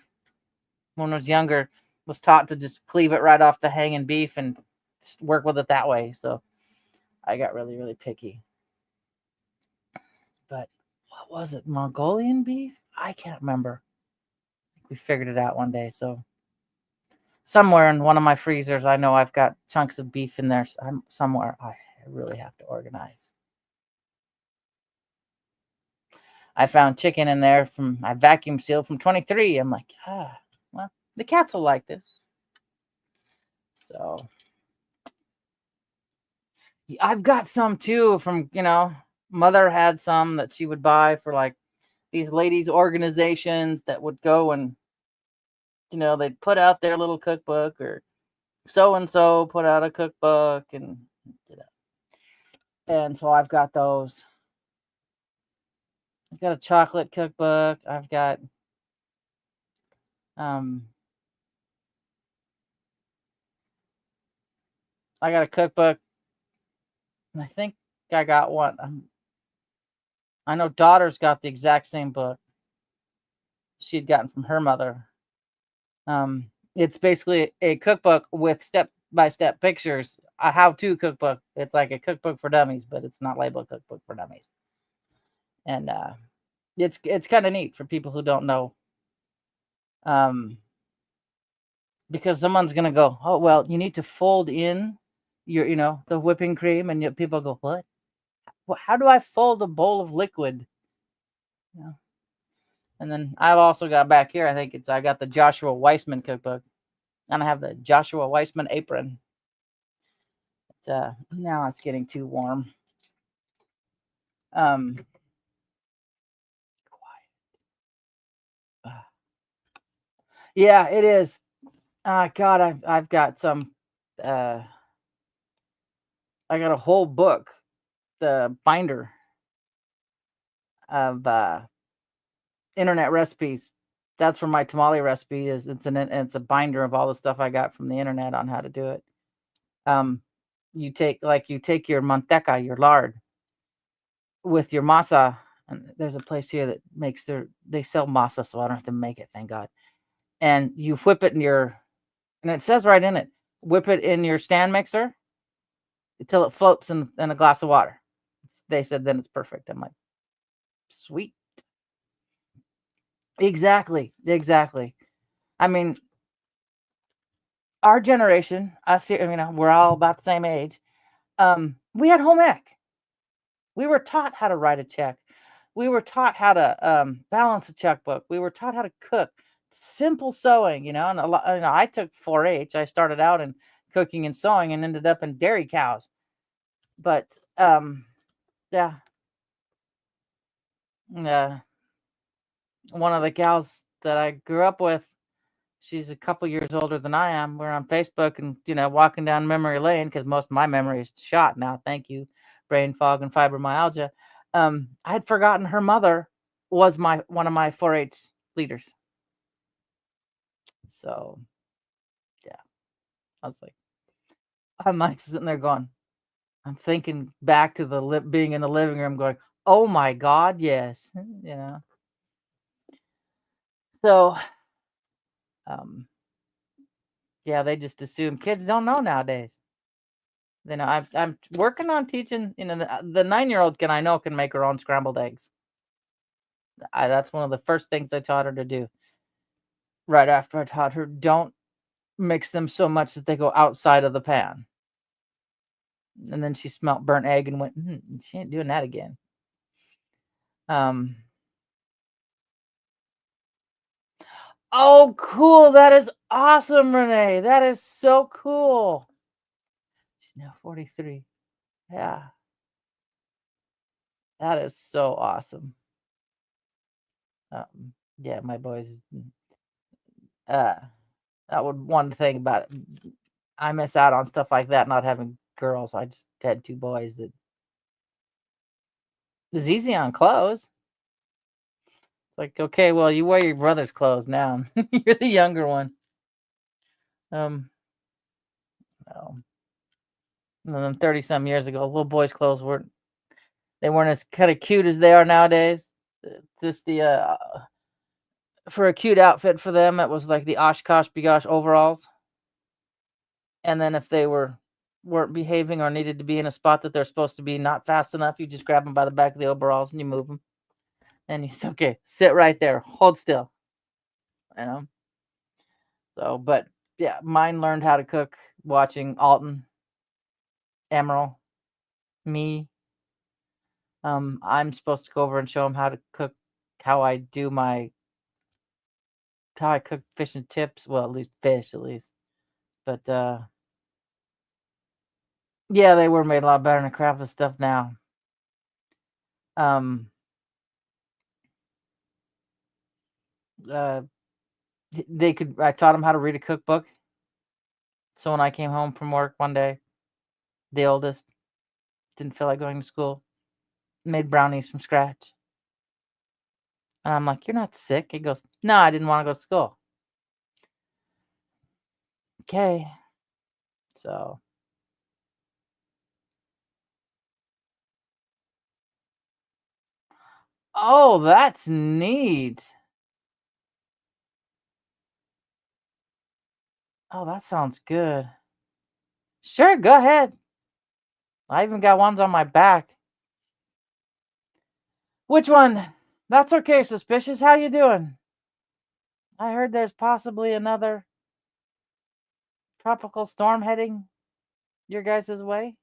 when I was younger, was taught to just cleave it right off the hanging beef and work with it that way. So I got really, really picky. But what was it? Mongolian beef? I can't remember. We figured it out one day. So somewhere in one of my freezers, I know I've got chunks of beef in there. Somewhere. I really have to organize. I found chicken in there I vacuum sealed from 23. I'm like, well, the cats will like this. So I've got some too from, mother had some that she would buy for like these ladies organizations that would go and, they'd put out their little cookbook, or so-and-so put out a cookbook, and so I've got those. I've got a chocolate cookbook. I've got I got a cookbook, and I think I got one. I know daughter's got the exact same book she'd gotten from her mother. It's basically a cookbook with step-by-step pictures, a how-to cookbook. It's like a cookbook for dummies, but it's not labeled cookbook for dummies. And it's kind of neat for people who don't know. Because someone's gonna go, oh well, you need to fold in your, the whipping cream, and yet people go, what? How do I fold a bowl of liquid? Yeah. And then I've also got back here, I got the Joshua Weissman cookbook, and I have the Joshua Weissman apron. But, now it's getting too warm. Quiet. Yeah, it is. God, I've got some. I got a whole book, the binder of internet recipes. That's for my tamale recipe. It's a binder of all the stuff I got from the internet on how to do it. You take your manteca, your lard, with your masa, and there's a place here that they sell masa, so I don't have to make it, thank God. And you whip it and it says right in it, whip it in your stand mixer until it floats in a glass of water. They said then it's perfect. I'm like, sweet. Exactly. I mean, our generation, us here, we're all about the same age. We had home ec. We were taught how to write a check. We were taught how to balance a checkbook. We were taught how to cook. Simple sewing, and a lot. I took 4-H. I started out in cooking and sewing and ended up in dairy cows. But yeah, one of the gals that I grew up with, she's a couple years older than I am. We're on Facebook and, walking down memory lane, because most of my memory is shot now. Thank you, brain fog and fibromyalgia. I had forgotten her mother was one of my 4-H leaders. So, yeah, I was like, I'm like sitting there going, I'm thinking back to being in the living room going, oh my God, yes, So, yeah, they just assume kids don't know nowadays. I'm working on teaching. The 9-year-old can make her own scrambled eggs. That's one of the first things I taught her to do. Right after I taught her, don't mix them so much that they go outside of the pan. And then she smelt burnt egg and went, she ain't doing that again. Oh, cool. That is awesome, Renee. That is so cool. She's now 43. Yeah. That is so awesome. Yeah, my boys. That would one thing about it. I miss out on stuff like that, not having girls. I just had 2 boys that It's easy on clothes. Like, okay, well, you wear your brother's clothes now. You're the younger one. No. And then 30 some years ago, little boys' clothes weren't as kind of cute as they are nowadays. Just the for a cute outfit for them, it was like the Oshkosh Bigosh overalls. And then if they weren't behaving or needed to be in a spot that they're supposed to be not fast enough, you just grab them by the back of the overalls and you move them. And you say, okay, sit right there, hold still. You know. So, but yeah, mine learned how to cook watching Alton, Emerald, me. I'm supposed to go over and show them how to cook, how I cook fish and chips. Well, at least fish, at least. But yeah, they were made a lot better than craft of stuff now. They could. I taught them how to read a cookbook. So when I came home from work one day, the oldest didn't feel like going to school, made brownies from scratch. And I'm like, "You're not sick?" He goes, "No, I didn't want to go to school." Okay, so oh, that's neat. Oh, that sounds good. Sure, go ahead. I even got ones on my back. Which one? That's okay, Suspicious. How you doing? I heard there's possibly another tropical storm heading your guys' way.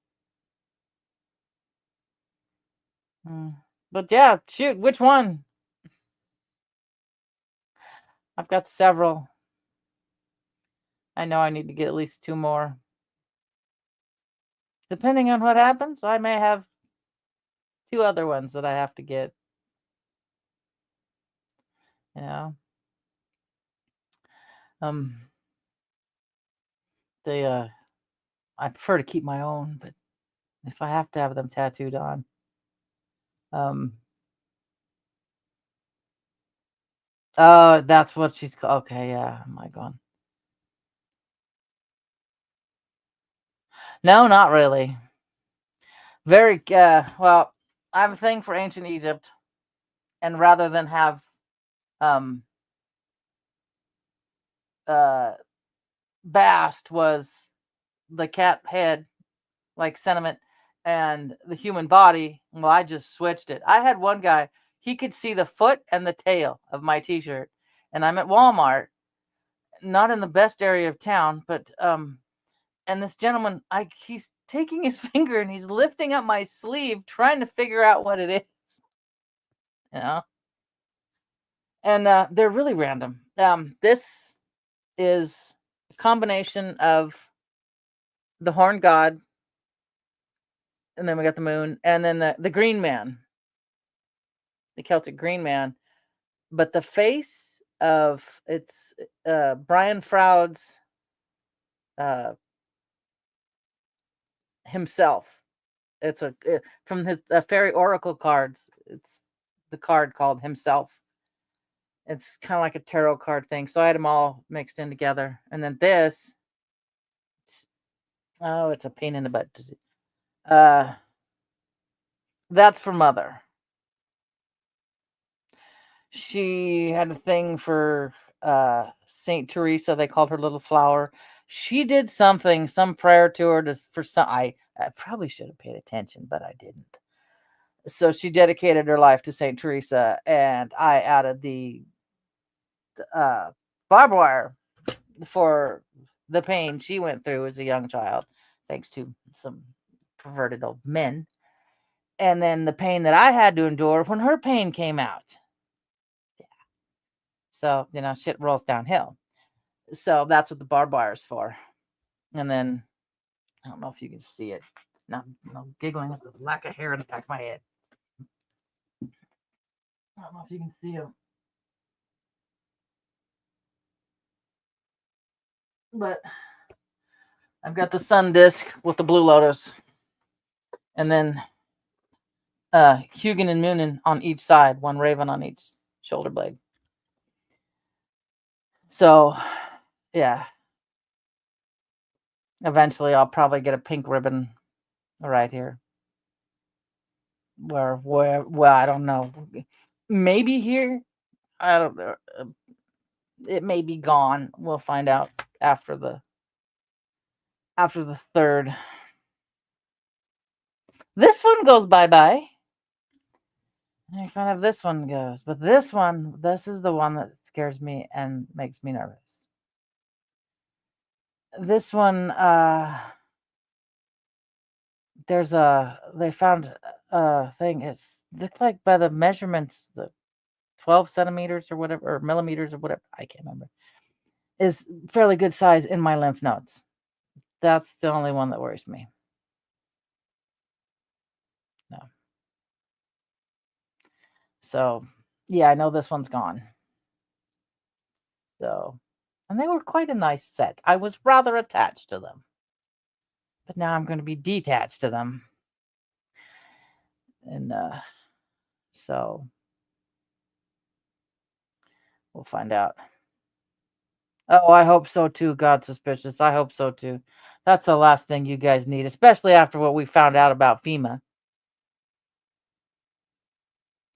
But yeah, shoot, which one? I've got several. I know I need to get at least 2 more. Depending on what happens, I may have 2 other ones that I have to get. You know? Um, they, I prefer to keep my own, but if I have to have them tattooed on, um, oh, that's what she's okay, yeah, oh my god. No, not really. Very, well, I have a thing for ancient Egypt, and rather than have, um, uh, Bast was the cat head, like sentiment, and the human body, well, I just switched it. I had one guy, he could see the foot and the tail of my t-shirt, and I'm at Walmart, not in the best area of town, but and this gentleman, he's taking his finger and he's lifting up my sleeve trying to figure out what it is, you know. And they're really random. This is a combination of the horn god, and then we got the moon, and then the green man, the Celtic green man. But the face of it's Brian Froud's uh, himself. It's from his fairy oracle cards. It's the card called himself. It's kind of like a tarot card thing. So I had them all mixed in together, and then this. Oh, it's a pain in the butt. Uh, that's for Mother. She had a thing for Saint Teresa. They called her Little Flower. She did something, some prayer to her for some. I probably should have paid attention, but I didn't. So she dedicated her life to Saint Teresa, and I added the uh, barbed wire for the pain she went through as a young child, thanks to some perverted old men, and then the pain that I had to endure when her pain came out. So, shit rolls downhill. So that's what the barbed wire is for. And then I don't know if you can see it. Now I'm giggling at the lack of hair in the back of my head. I don't know if you can see them. But I've got the sun disc with the blue lotus. And then Hugin and Moonin on each side, one raven on each shoulder blade. So, yeah. Eventually, I'll probably get a pink ribbon right here. Where, well, I don't know. Maybe here. I don't know. It may be gone. We'll find out after the third. This one goes bye-bye. I find out if this one goes. But this is the one that scares me and makes me nervous. This one, they found a thing. It's looked like by the measurements, the 12 centimeters or whatever, or millimeters or whatever, I can't remember, is fairly good size in my lymph nodes. That's the only one that worries me. No. So, yeah, I know this one's gone. So, and they were quite a nice set. I was rather attached to them. But now I'm going to be detached to them. And so we'll find out. Oh, I hope so too, God suspicious. I hope so too. That's the last thing you guys need, especially after what we found out about FEMA.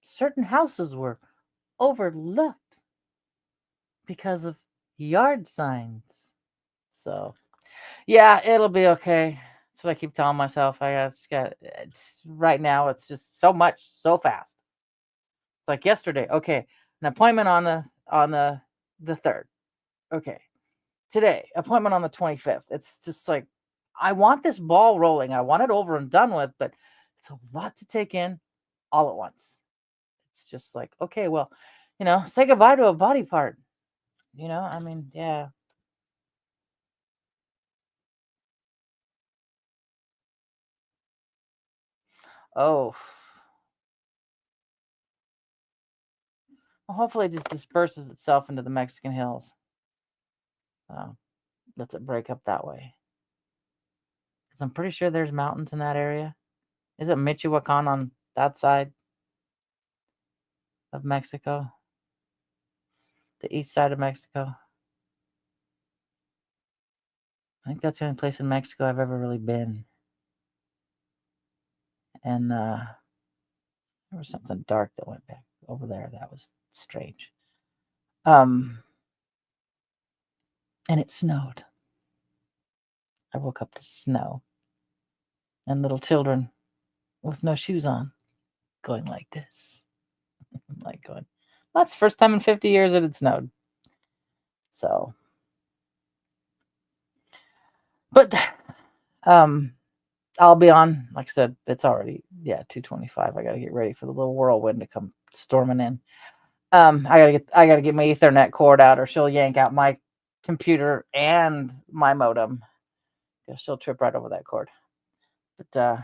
Certain houses were overlooked because of yard signs. So, yeah, it'll be okay. That's what I keep telling myself. It's right now, it's just so much, so fast. It's like yesterday. Okay, an appointment on the 3rd. Okay. Today, appointment on the 25th. It's just like I want this ball rolling. I want it over and done with, but it's a lot to take in all at once. It's just like, okay, well, say goodbye to a body part. I mean, yeah. Oh, well, hopefully it just disperses itself into the Mexican hills. Lets it break up that way. Because I'm pretty sure there's mountains in that area. Is it Michoacan on that side of Mexico? The east side of Mexico? I think that's the only place in Mexico I've ever really been. And there was something dark that went back over there. That was strange. And it snowed. I woke up to snow and little children with no shoes on going like this. Like going, that's the first time in 50 years that it snowed. So, but I'll be on. Like I said, it's already 2:25. I gotta get ready for the little whirlwind to come storming in. I gotta get my Ethernet cord out, or she'll yank out my computer and my modem. She'll trip right over that cord. But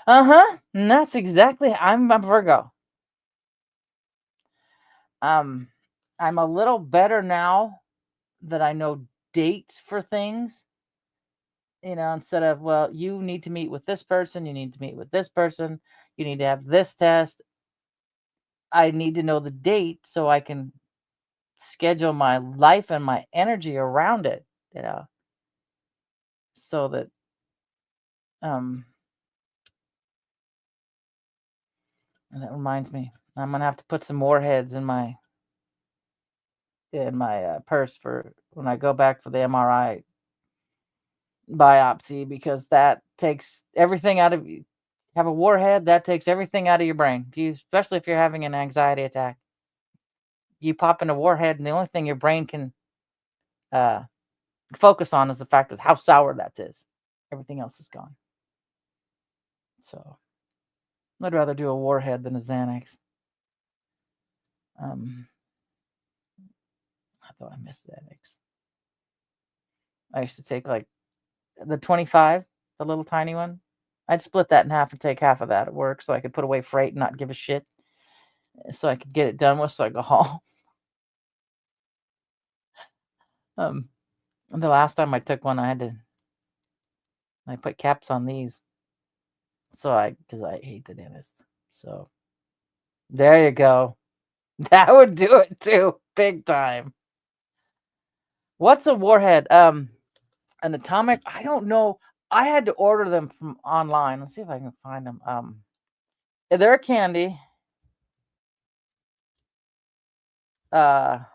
and that's exactly. I'm a Virgo. I'm a little better now that I know dates for things. Instead of, well, you need to meet with this person, you need to meet with this person, you need to have this test. I need to know the date so I can schedule my life and my energy around it, so that and that reminds me, I'm gonna have to put some warheads in my purse for when I go back for the MRI biopsy, because that takes everything out of you. Have a warhead that takes everything out of your brain. Especially if you're having an anxiety attack, you pop in a warhead, and the only thing your brain can focus on is the fact of how sour that is. Everything else is gone. So I'd rather do a warhead than a Xanax. I thought I missed Xanax. I used to take like the 25, the little tiny one. I'd split that in half and take half of that at work so I could put away freight and not give a shit. So I could get it done with so I could go home. The last time I took one, I had to I put caps on these. Because I hate the dentist. So there you go. That would do it too. Big time. What's a warhead? An atomic? I don't know. I had to order them from online. Let's see if I can find them. They're a candy. They're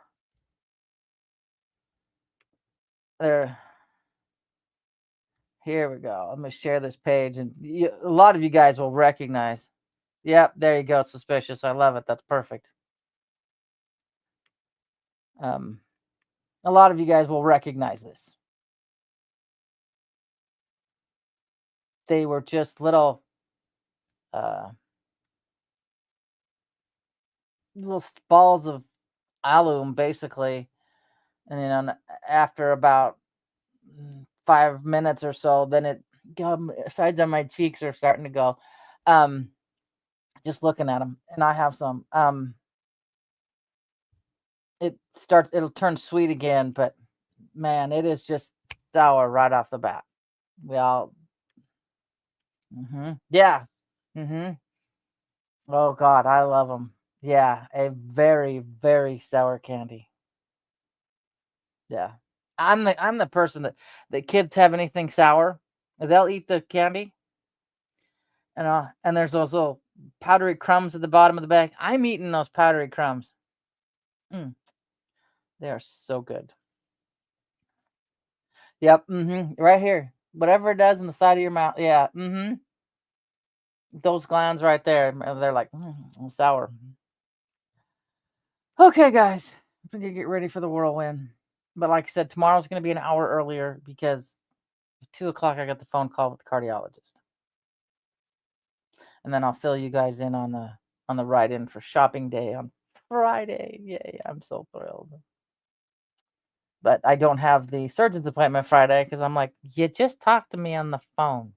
here we go. I'm gonna share this page, and a lot of you guys will recognize. Yep, there you go. Suspicious. I love it. That's perfect. A lot of you guys will recognize this. They were just little balls of alum, basically, and then after about 5 minutes or so, then it sides on my cheeks are starting to go. Just looking at them, and I have some. It'll turn sweet again, but man, it is just sour right off the bat. We all, yeah, oh God, I love them. Yeah, a very, very sour candy. Yeah, I'm the person that kids have anything sour, they'll eat the candy, and there's those little powdery crumbs at the bottom of the bag. I'm eating those powdery crumbs. They are so good. Yep. Right here. Whatever it does in the side of your mouth. Yeah. Those glands right there. They're like sour. Okay, guys. I'm gonna get ready for the whirlwind. But like I said, tomorrow's gonna be an hour earlier because at 2:00 I got the phone call with the cardiologist. And then I'll fill you guys in on the ride-in for shopping day on Friday. Yay, I'm so thrilled. But I don't have the surgeon's appointment Friday because I'm like, you just talked to me on the phone.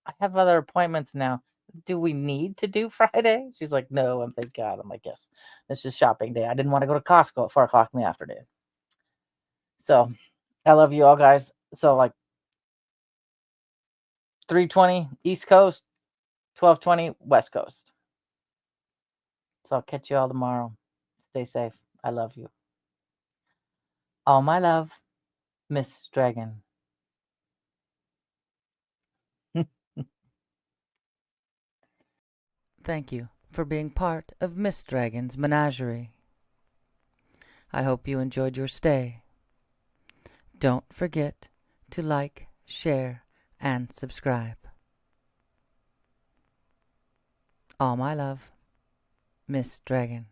I have other appointments now. Do we need to do Friday? She's like, no, and thank God. I'm like, yes, this is shopping day. I didn't want to go to Costco at 4:00 in the afternoon. So I love you all, guys. So like 3:20 East Coast, 12:20 West Coast. So I'll catch you all tomorrow. Stay safe. I love you. All my love, Miss Dragon. Thank you for being part of Miss Dragon's menagerie. I hope you enjoyed your stay. Don't forget to like, share, and subscribe. All my love, Miss Dragon.